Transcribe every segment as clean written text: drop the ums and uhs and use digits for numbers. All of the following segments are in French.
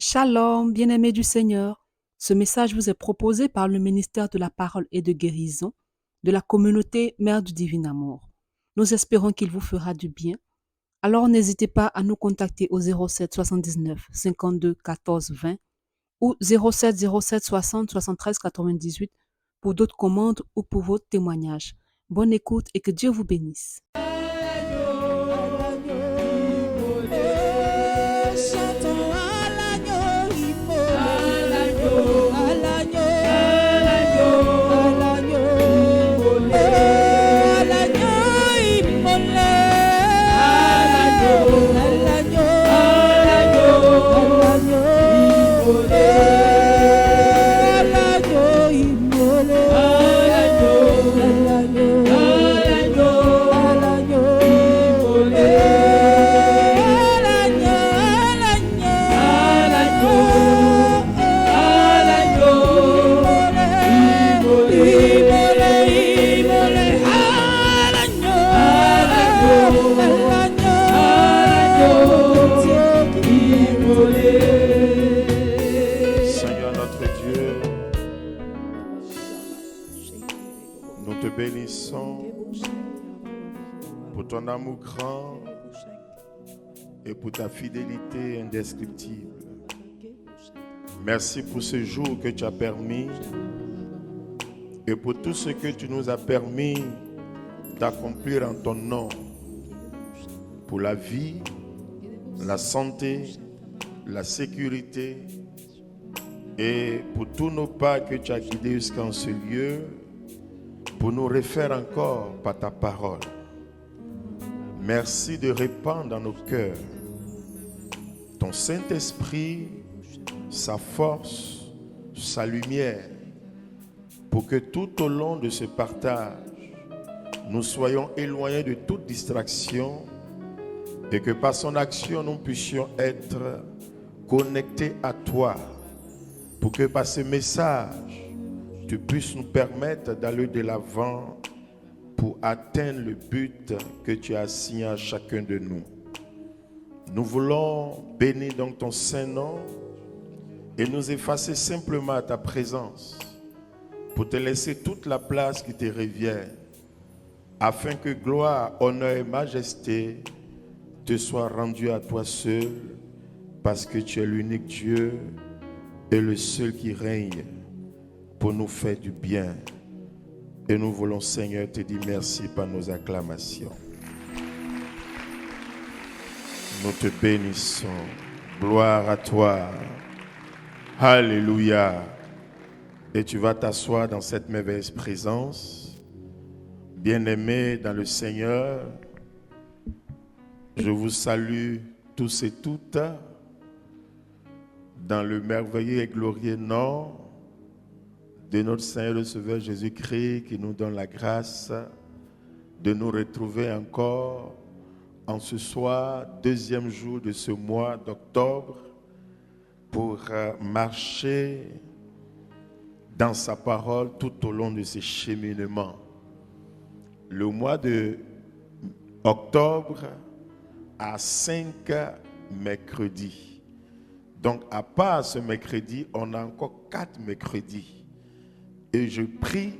Shalom, bien-aimés du Seigneur. Ce message vous est proposé par le ministère de la Parole et de Guérison de la communauté Mère du Divin Amour. Nous espérons qu'il vous fera du bien. Alors n'hésitez pas à nous contacter au 07 79 52 14 20 ou 07 07 60 73 98 pour d'autres commandes ou pour vos témoignages. Bonne écoute et que Dieu vous bénisse. Seigneur notre Dieu, nous te bénissons pour ton amour grand et pour ta fidélité indescriptible. Merci pour ce jour que tu as permis et pour tout ce que tu nous as permis d'accomplir en ton nom, pour la vie, la santé, la sécurité et pour tous nos pas que tu as guidés jusqu'en ce lieu, pour nous refaire encore par ta parole. Merci de répandre dans nos cœurs ton Saint-Esprit, sa force, sa lumière, pour que tout au long de ce partage, nous soyons éloignés de toute distraction et que par son action, nous puissions être connectés à toi, pour que par ce message, tu puisses nous permettre d'aller de l'avant pour atteindre le but que tu as assigné à chacun de nous. Nous voulons bénir donc ton Saint-Nom et nous effacer simplement à ta présence pour te laisser toute la place qui te revient, afin que gloire, honneur et majesté te soient rendus à toi seul, parce que tu es l'unique Dieu et le seul qui règne pour nous faire du bien. Et nous voulons, Seigneur, te dire merci par nos acclamations. Nous te bénissons. Gloire à toi. Alléluia. Et tu vas t'asseoir dans cette merveilleuse présence. Bien-aimés dans le Seigneur, je vous salue tous et toutes dans le merveilleux et glorieux nom de notre Seigneur et Sauveur Jésus-Christ, qui nous donne la grâce de nous retrouver encore en ce soir, deuxième jour de ce mois d'octobre, pour marcher dans sa parole tout au long de ce cheminement. Le mois de octobre a 5 mercredis. Donc, à part ce mercredi, on a encore 4 mercredis. Et je prie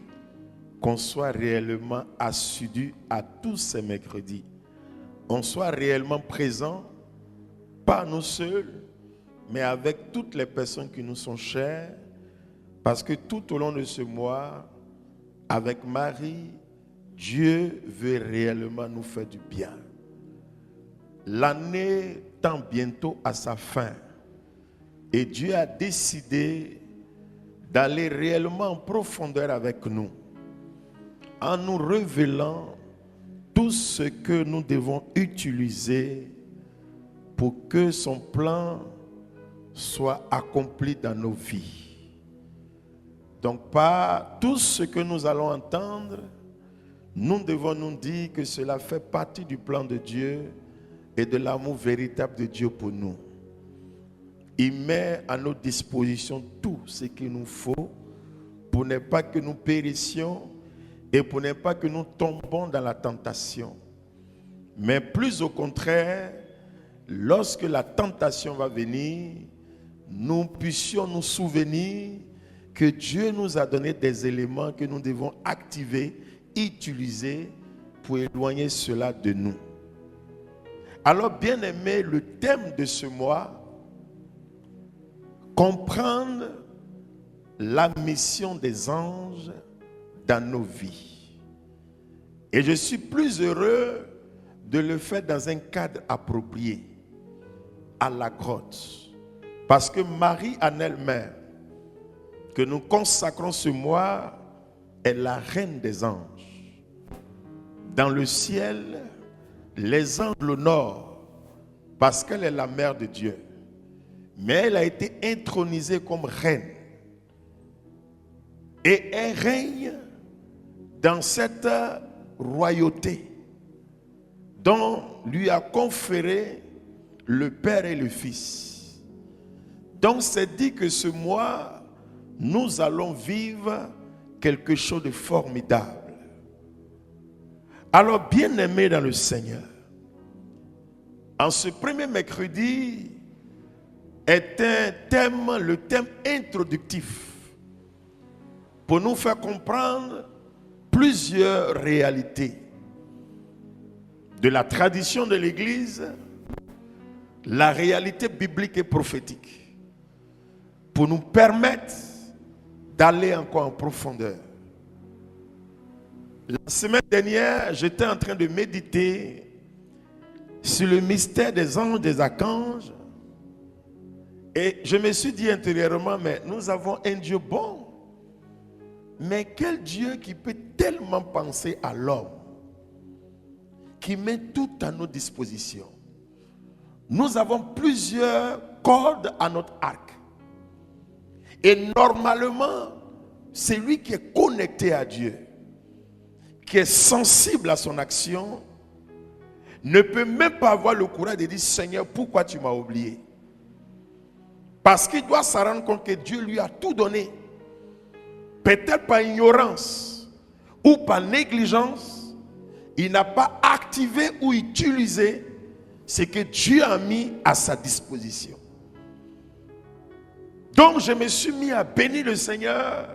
qu'on soit réellement assidu à tous ces mercredis. On soit réellement présent, pas nous seuls, mais avec toutes les personnes qui nous sont chères, parce que tout au long de ce mois, avec Marie, Dieu veut réellement nous faire du bien. L'année tend bientôt à sa fin. Et Dieu a décidé d'aller réellement en profondeur avec nous, en nous révélant tout ce que nous devons utiliser pour que son plan soit accompli dans nos vies. Donc, par tout ce que nous allons entendre, nous devons nous dire que cela fait partie du plan de Dieu et de l'amour véritable de Dieu pour nous. Il met à notre disposition tout ce qu'il nous faut pour ne pas que nous périssions et pour ne pas que nous tombons dans la tentation. Mais plus au contraire, lorsque la tentation va venir, nous puissions nous souvenir que Dieu nous a donné des éléments que nous devons activer, utiliser pour éloigner cela de nous. Alors, bien aimé, le thème de ce mois, comprendre la mission des anges dans nos vies. Et je suis plus heureux de le faire dans un cadre approprié, à la grotte. Parce que Marie en elle-même, que nous consacrons ce mois, est la reine des anges. Dans le ciel, les anges l'honorent parce qu'elle est la mère de Dieu. Mais elle a été intronisée comme reine. Et elle règne dans cette royauté dont lui a conféré le Père et le Fils. Donc c'est dit que ce mois, nous allons vivre quelque chose de formidable. Alors, bien-aimés dans le Seigneur, en ce premier mercredi est un thème, le thème introductif, pour nous faire comprendre plusieurs réalités de la tradition de l'Église, la réalité biblique et prophétique, pour nous permettre d'aller encore en profondeur. La semaine dernière, j'étais en train de méditer sur le mystère des anges, des archanges, et je me suis dit intérieurement, mais nous avons un Dieu bon. Mais quel Dieu qui peut tellement penser à l'homme, qui met tout à nos dispositions. Nous avons plusieurs cordes à notre arc. Et normalement, c'est lui qui est connecté à Dieu, qui est sensible à son action, ne peut même pas avoir le courage de dire, Seigneur, pourquoi tu m'as oublié? Parce qu'il doit se rendre compte que Dieu lui a tout donné. Peut-être par ignorance ou par négligence, il n'a pas activé ou utilisé ce que Dieu a mis à sa disposition. Donc je me suis mis à bénir le Seigneur,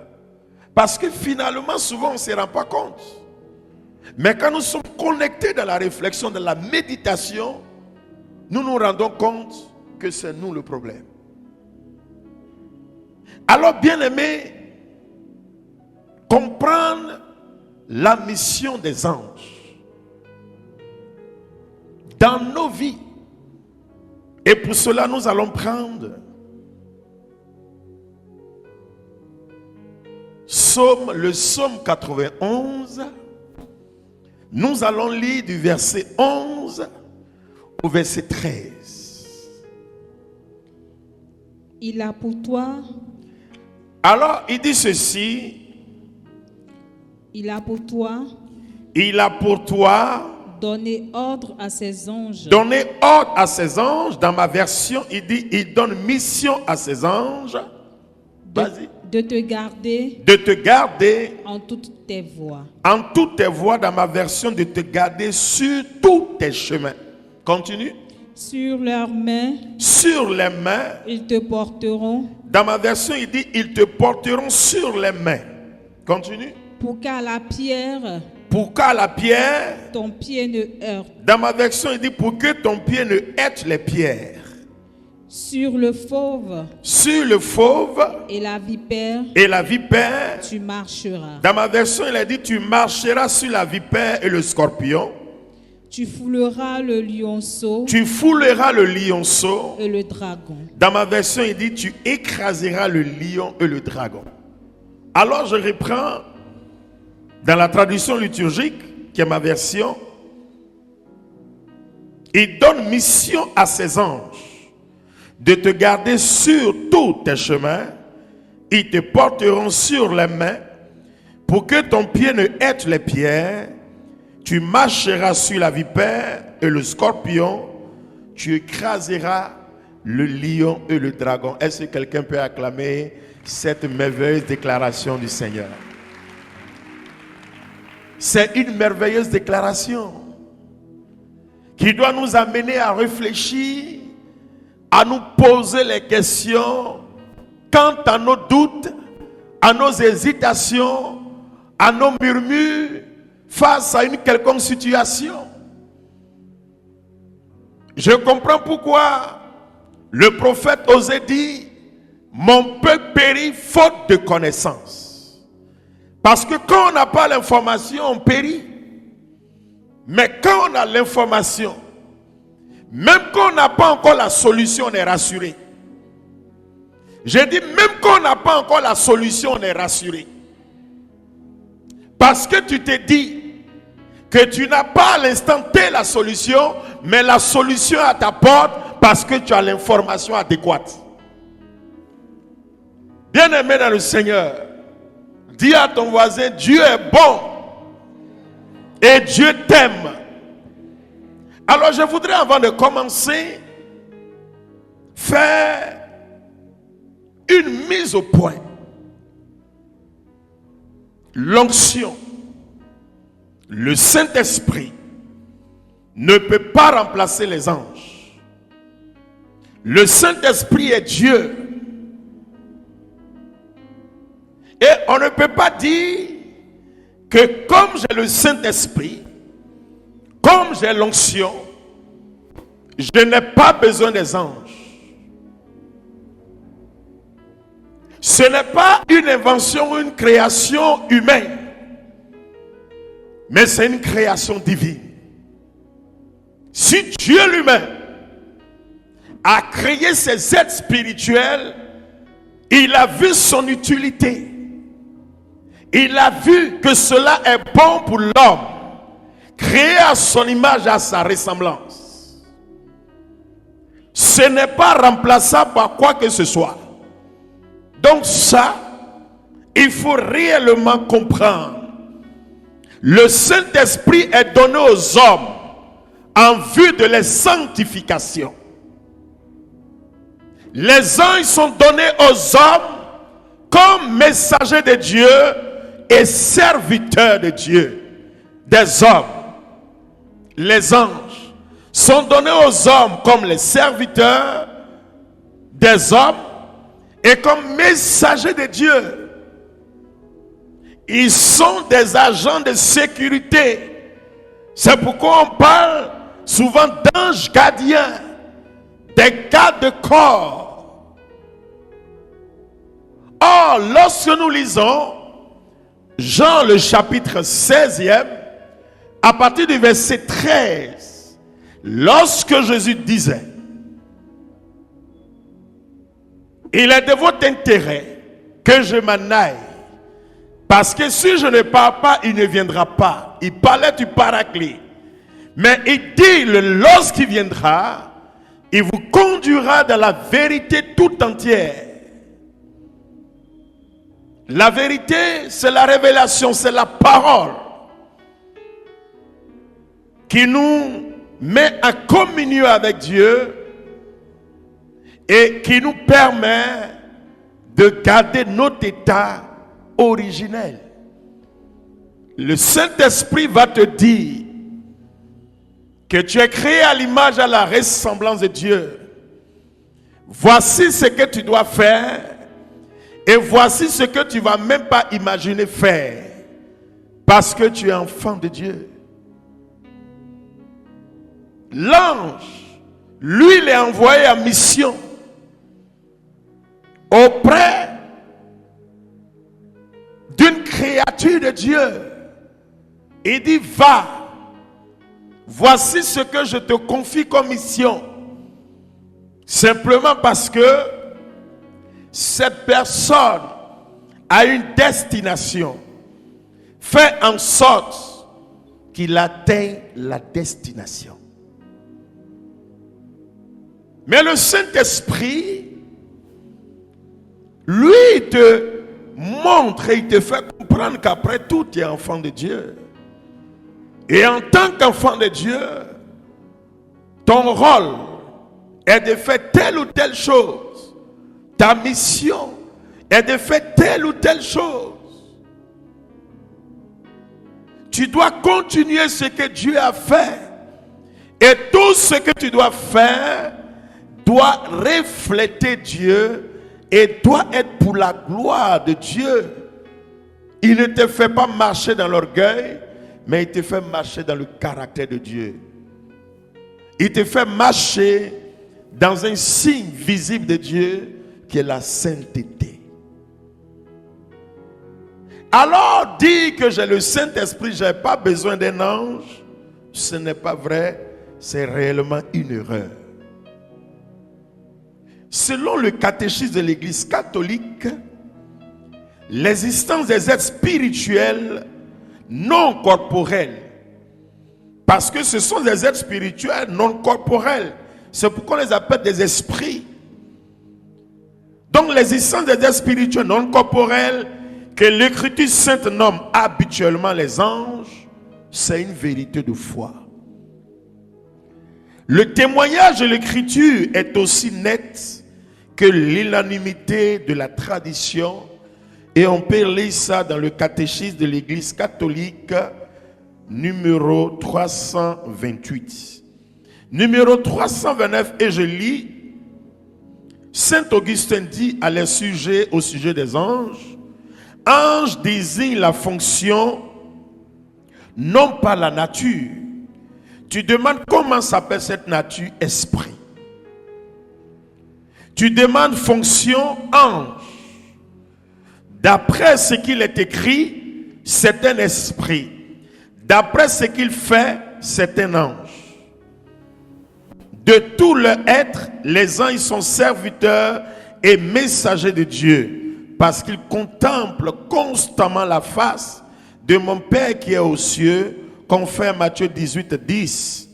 parce que finalement souvent on ne se rend pas compte. Mais quand nous sommes connectés dans la réflexion, dans la méditation, nous nous rendons compte que c'est nous le problème. Alors bien aimé, comprendre la mission des anges dans nos vies. Et pour cela, nous allons prendre le psaume 91. Nous allons lire du verset 11 au verset 13. Il a pour toi. Alors, il dit ceci. Il a pour toi. Il a pour toi. Donner ordre à ses anges. Donner ordre à ses anges. Dans ma version, il dit, il donne mission à ses anges. Vas-y. De te garder. De te garder. En toutes tes voies. En toutes tes voies, dans ma version, de te garder sur tous tes chemins. Continue. Sur leurs mains. Sur les mains. Ils te porteront. Dans ma version, il dit, ils te porteront sur les mains. Continue. Pour qu'à la pierre. Pour qu'à la pierre. Ton pied ne heurte. Dans ma version, il dit, pour que ton pied ne heurte les pierres. Sur le fauve. Sur le fauve. Et la vipère. Et la vipère. Tu marcheras. Dans ma version, il a dit, tu marcheras sur la vipère et le scorpion. Tu fouleras le lionceau. Tu fouleras le lionceau. Et le dragon. Dans ma version, il dit, tu écraseras le lion et le dragon. Alors, je reprends dans la traduction liturgique, qui est ma version. Il donne mission à ses anges de te garder sur tous tes chemins. Ils te porteront sur les mains pour que ton pied ne heurte les pierres. Tu marcheras sur la vipère et le scorpion. Tu écraseras le lion et le dragon. Est-ce que quelqu'un peut acclamer cette merveilleuse déclaration du Seigneur? C'est une merveilleuse déclaration qui doit nous amener à réfléchir à nous poser les questions quant à nos doutes, à nos hésitations, à nos murmures face à une quelconque situation. Je comprends pourquoi le prophète osait dire « Mon peuple périt faute de connaissance ». Parce que quand on n'a pas l'information, on périt. Mais quand on a l'information, même quand on n'a pas encore la solution, on est rassuré. J'ai dit, même quand on n'a pas encore la solution, on est rassuré. Parce que tu t'es dit que tu n'as pas à l'instant T la solution, mais la solution à ta porte parce que tu as l'information adéquate. Bien-aimé dans le Seigneur, dis à ton voisin, Dieu est bon et Dieu t'aime. Alors je voudrais, avant de commencer, faire une mise au point. L'onction, le Saint-Esprit ne peut pas remplacer les anges. Le Saint-Esprit est Dieu. Et on ne peut pas dire que comme j'ai le Saint-Esprit, comme j'ai l'onction, je n'ai pas besoin des anges. Ce n'est pas une invention ou une création humaine, mais c'est une création divine. Si Dieu lui-même a créé ces êtres spirituels, il a vu son utilité. Il a vu que cela est bon pour l'homme, créé à son image et à sa ressemblance. Ce n'est pas remplaçable par quoi que ce soit. Donc ça, il faut réellement comprendre. Le Saint-Esprit est donné aux hommes en vue de la sanctification. Les anges sont donnés aux hommes comme messagers de Dieu et serviteurs de Dieu, des hommes. Les anges sont donnés aux hommes comme les serviteurs des hommes et comme messagers de Dieu. Ils sont des agents de sécurité. C'est pourquoi on parle souvent d'anges gardiens, des gardes de corps. Or, lorsque nous lisons Jean le chapitre 16e, à partir du verset 13, lorsque Jésus disait, il est de votre intérêt que je m'en aille, parce que si je ne pars pas, il ne viendra pas. Il parlait du Paraclet. Mais il dit, lorsqu'il viendra, il vous conduira dans la vérité tout entière. La vérité, c'est la révélation, c'est la parole qui nous met en communion avec Dieu et qui nous permet de garder notre état originel. Le Saint-Esprit va te dire que tu es créé à l'image et à la ressemblance de Dieu. Voici ce que tu dois faire et voici ce que tu ne vas même pas imaginer faire parce que tu es enfant de Dieu. L'ange, lui, il est envoyé en mission auprès d'une créature de Dieu. Il dit, va, voici ce que je te confie comme mission. Simplement parce que cette personne a une destination. Fais en sorte qu'il atteigne la destination. Mais le Saint-Esprit, lui, il te montre et il te fait comprendre qu'après tout, tu es enfant de Dieu. Et en tant qu'enfant de Dieu, ton rôle est de faire telle ou telle chose. Ta mission est de faire telle ou telle chose. Tu dois continuer ce que Dieu a fait. Et tout ce que tu dois faire doit refléter Dieu et doit être pour la gloire de Dieu. Il ne te fait pas marcher dans l'orgueil, mais il te fait marcher dans le caractère de Dieu. Il te fait marcher dans un signe visible de Dieu qui est la sainteté. Alors dire que j'ai le Saint-Esprit, je n'ai pas besoin d'un ange, ce n'est pas vrai, c'est réellement une erreur. Selon le catéchisme de l'Église catholique, l'existence des êtres spirituels non corporels, parce que ce sont des êtres spirituels non corporels, c'est pourquoi on les appelle des esprits. Donc l'existence des êtres spirituels non corporels que l'Écriture sainte nomme habituellement les anges, c'est une vérité de foi. Le témoignage de l'Écriture est aussi net que l'unanimité de la tradition, et on peut lire ça dans le catéchisme de l'Église catholique numéro 328. Numéro 329, et je lis, Saint Augustin dit au sujet des anges, ange désigne la fonction, non pas la nature. Tu demandes comment s'appelle cette nature? Esprit. Tu demandes fonction, ange. D'après ce qu'il est écrit, c'est un esprit. D'après ce qu'il fait, c'est un ange. De tout leur être, les anges sont serviteurs et messagers de Dieu, parce qu'ils contemplent constamment la face de mon Père qui est aux cieux, confère Matthieu 18, 10.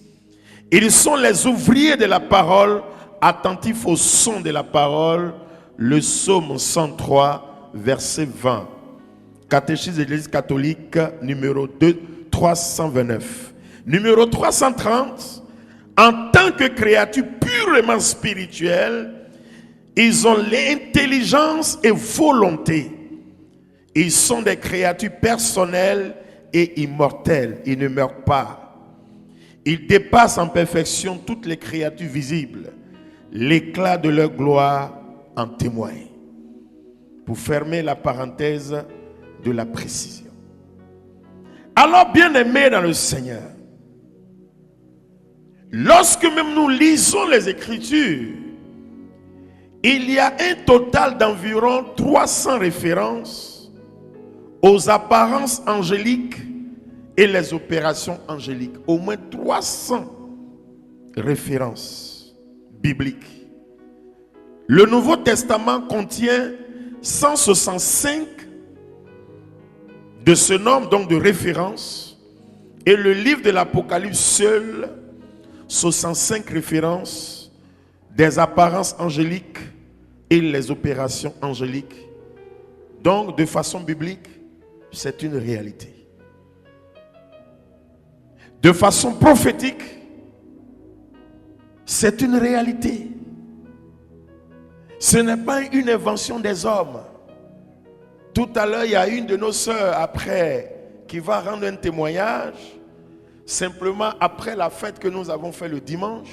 Ils sont les ouvriers de la parole, attentifs au son de la parole. Le psaume 103, verset 20. Catéchisme de l'Église catholique, numéro 2, 329. Numéro 330. En tant que créatures purement spirituelles, ils ont l'intelligence et volonté. Ils sont des créatures personnelles et immortelles. Ils ne meurent pas. Ils dépassent en perfection toutes les créatures visibles. L'éclat de leur gloire en témoigne. Pour fermer la parenthèse de la précision. Alors, bien-aimés dans le Seigneur, lorsque même nous lisons les Écritures, il y a un total d'environ 300 références aux apparences angéliques et les opérations angéliques. Au moins 300 références bibliques. Le Nouveau Testament contient 165 de ce nombre donc de références, et le livre de l'Apocalypse seul 65 références des apparences angéliques et les opérations angéliques. Donc de façon biblique, c'est une réalité. De façon prophétique, c'est une réalité. Ce n'est pas une invention des hommes. Tout à l'heure, il y a une de nos sœurs après qui va rendre un témoignage. Simplement après la fête que nous avons fait le dimanche,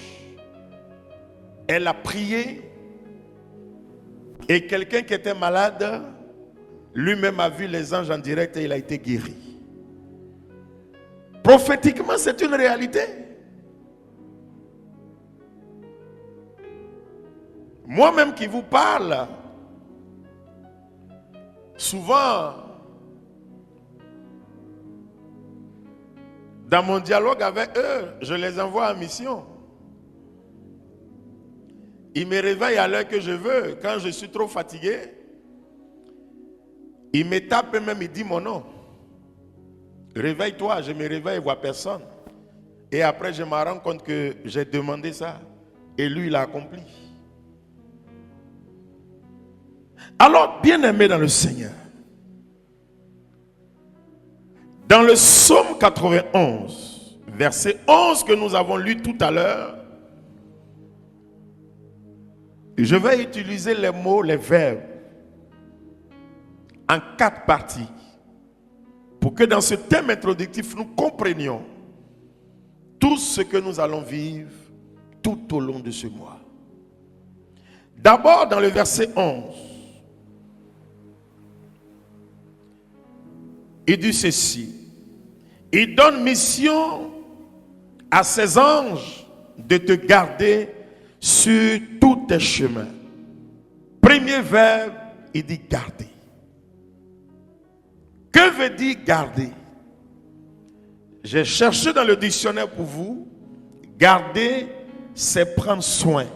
elle a prié et quelqu'un qui était malade, lui-même a vu les anges en direct et il a été guéri. Prophétiquement, c'est une réalité. Moi-même qui vous parle, souvent, dans mon dialogue avec eux, je les envoie en mission. Ils me réveillent à l'heure que je veux. Quand je suis trop fatigué, ils me tapent même, ils disent mon nom. Réveille-toi, je me réveille, je ne vois personne. Et après, je me rends compte que j'ai demandé ça. Et lui, il a accompli. Alors, bien-aimés dans le Seigneur, dans le psaume 91, verset 11 que nous avons lu tout à l'heure, je vais utiliser les mots, les verbes, en 4 parties, pour que dans ce thème introductif, nous comprenions tout ce que nous allons vivre tout au long de ce mois. D'abord dans le verset 11, il dit ceci. Il donne mission à ses anges de te garder sur tous tes chemins. Premier verbe, il dit garder. Que veut dire garder? J'ai cherché dans le dictionnaire pour vous. Garder, c'est prendre soin.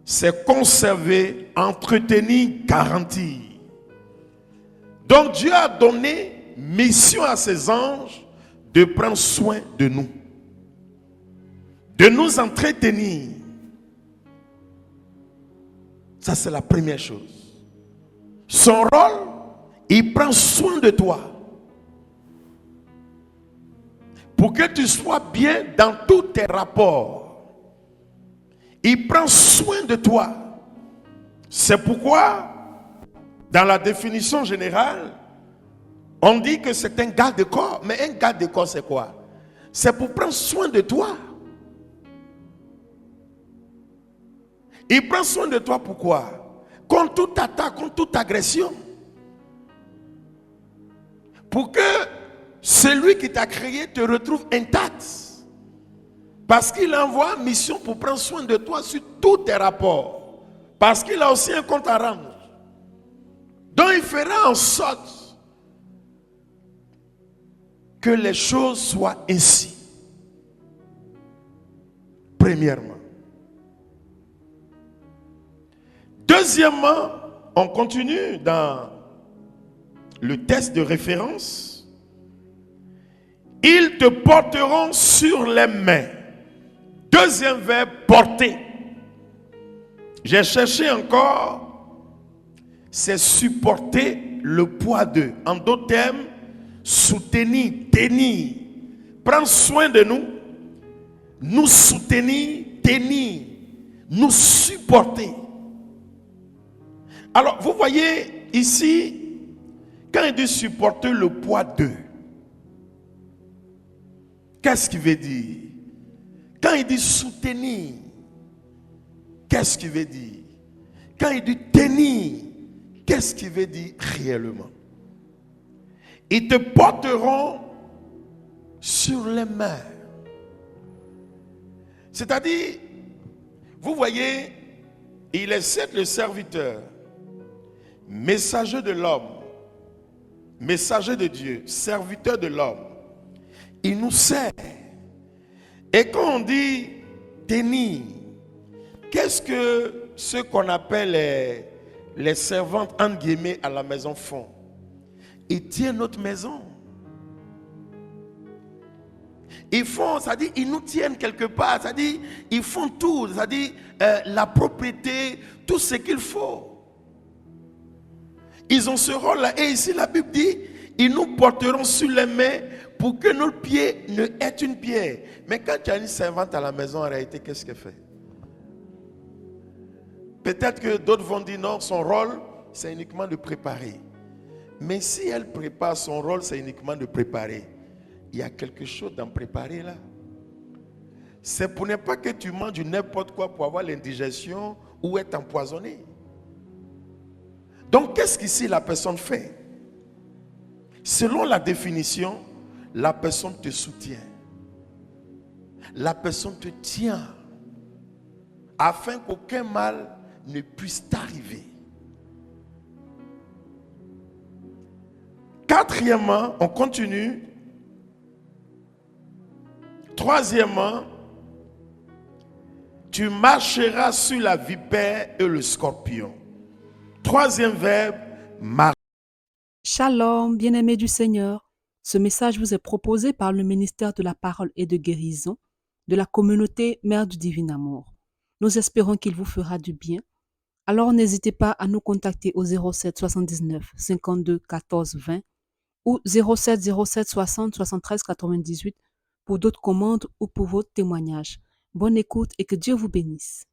C'est conserver, entretenir, garantir. Donc Dieu a donné mission à ses anges de prendre soin de nous, de nous entretenir. Ça, c'est la première chose. Son rôle, il prend soin de toi pour que tu sois bien dans tous tes rapports. Il prend soin de toi. C'est pourquoi, dans la définition générale, on dit que c'est un garde-corps. Mais un garde-corps, c'est quoi? C'est pour prendre soin de toi. Il prend soin de toi pourquoi? Contre toute attaque, contre toute agression. Pour que celui qui t'a créé te retrouve intact. Parce qu'il envoie mission pour prendre soin de toi sur tous tes rapports. Parce qu'il a aussi un compte à rendre. Donc il fera en sorte que les choses soient ainsi. Premièrement. Deuxièmement, on continue dans le test de référence. Ils te porteront sur les mains. Deuxième verbe, porter. J'ai cherché encore, c'est supporter le poids d'eux. En d'autres termes, soutenir, tenir, prendre soin de nous, nous soutenir, tenir, nous supporter. Alors, vous voyez ici, quand il dit supporter le poids d'eux, qu'est-ce qu'il veut dire? Quand il dit soutenir, qu'est-ce qu'il veut dire? Quand il dit tenir, qu'est-ce qu'il veut dire réellement? Ils te porteront sur les mains. C'est-à-dire, vous voyez, il est certes le serviteur, messager de l'homme, messager de Dieu, serviteur de l'homme. Il nous sert. Et quand on dit tenir, qu'est-ce que ce qu'on appelle les servantes entre guillemets à la maison font? Ils tiennent notre maison. Ils font, c'est-à-dire, ils nous tiennent quelque part, c'est-à-dire, ils font tout, c'est-à-dire, la propriété, tout ce qu'il faut. Ils ont ce rôle-là. Et ici, la Bible dit, ils nous porteront sur les mains pour que nos pieds ne heurtent une pierre. Mais quand tu as une servante à la maison, en réalité, qu'est-ce qu'elle fait? Peut-être que d'autres vont dire non, son rôle, c'est uniquement de préparer. Mais si elle prépare, son rôle, c'est uniquement de préparer. Il y a quelque chose d'en préparer là. C'est pour ne pas que tu manges n'importe quoi pour avoir l'indigestion ou être empoisonné. Donc, qu'est-ce qu'ici la personne fait? Selon la définition, la personne te soutient. La personne te tient afin qu'aucun mal ne puisse t'arriver. Quatrièmement, on continue. Troisièmement, tu marcheras sur la vipère et le scorpion. Troisième verbe, marcher. Shalom, bien-aimés du Seigneur. Ce message vous est proposé par le ministère de la Parole et de Guérison de la communauté Mère du Divin Amour. Nous espérons qu'il vous fera du bien. Alors n'hésitez pas à nous contacter au 07 79 52 14 20 ou 07 07 60 73 98 pour d'autres commandes ou pour vos témoignages. Bonne écoute et que Dieu vous bénisse.